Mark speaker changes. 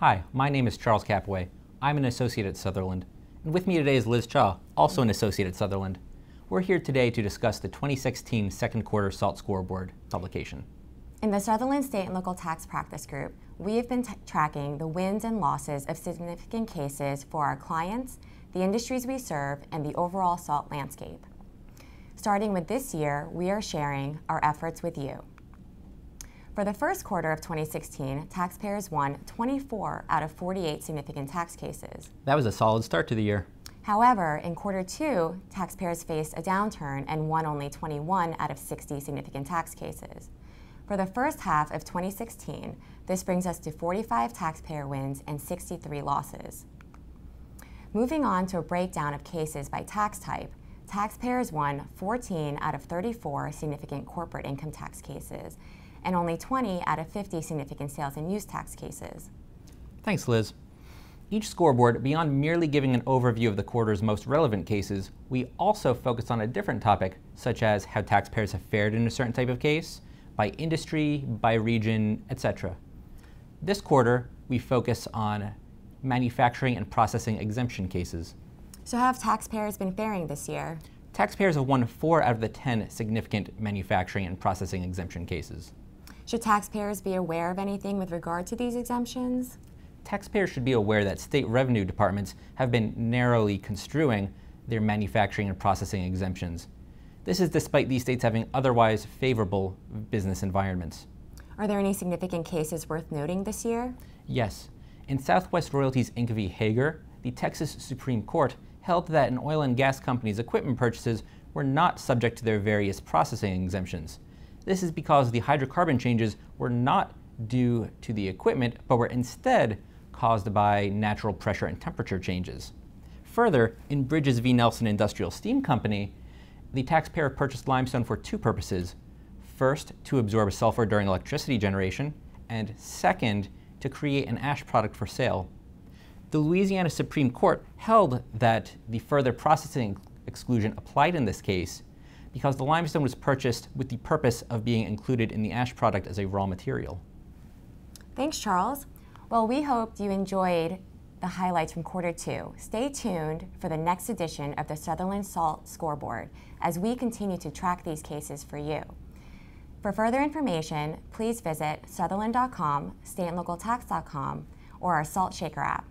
Speaker 1: Hi, my name is Charles Capouet. I'm an associate at Sutherland. And with me today is Liz Chaw, also an associate at Sutherland. We're here today to discuss the 2016 second quarter SALT Scoreboard publication.
Speaker 2: In the Sutherland State and Local Tax Practice Group, we have been tracking the wins and losses of significant cases for our clients, the industries we serve, and the overall SALT landscape. Starting with this year, we are sharing our efforts with you. For the first quarter of 2016, taxpayers won 24 out of 48 significant tax cases.
Speaker 1: That was a solid start to the year.
Speaker 2: However, in quarter two, taxpayers faced a downturn and won only 21 out of 60 significant tax cases. For the first half of 2016, this brings us to 45 taxpayer wins and 63 losses. Moving on to a breakdown of cases by tax type, taxpayers won 14 out of 34 significant corporate income tax cases, and only 20 out of 50 significant sales and use tax cases.
Speaker 1: Thanks, Liz. Each scoreboard, beyond merely giving an overview of the quarter's most relevant cases, we also focus on a different topic, such as how taxpayers have fared in a certain type of case, by industry, by region, etc. This quarter, we focus on manufacturing and processing exemption cases.
Speaker 2: So how have taxpayers been faring this year?
Speaker 1: Taxpayers have won 4 out of the 10 significant manufacturing and processing exemption cases.
Speaker 2: Should taxpayers be aware of anything with regard to these exemptions?
Speaker 1: Taxpayers should be aware that state revenue departments have been narrowly construing their manufacturing and processing exemptions. This is despite these states having otherwise favorable business environments.
Speaker 2: Are there any significant cases worth noting this year?
Speaker 1: Yes. In Southwest Royalties Inc. v. Hager, the Texas Supreme Court held that an oil and gas company's equipment purchases were not subject to their various processing exemptions. This is because the hydrocarbon changes were not due to the equipment, but were instead caused by natural pressure and temperature changes. Further, in Bridges v. Nelson Industrial Steam Company, the taxpayer purchased limestone for 2 purposes. First, to absorb sulfur during electricity generation, and second, to create an ash product for sale. The Louisiana Supreme Court held that the further processing exclusion applied in this case because the limestone was purchased with the purpose of being included in the ash product as a raw material.
Speaker 2: Thanks, Charles. Well, we hoped you enjoyed the highlights from quarter two. Stay tuned for the next edition of the Sutherland SALT Scoreboard as we continue to track these cases for you. For further information, please visit sutherland.com, stateandlocaltax.com, or our SALT Shaker app.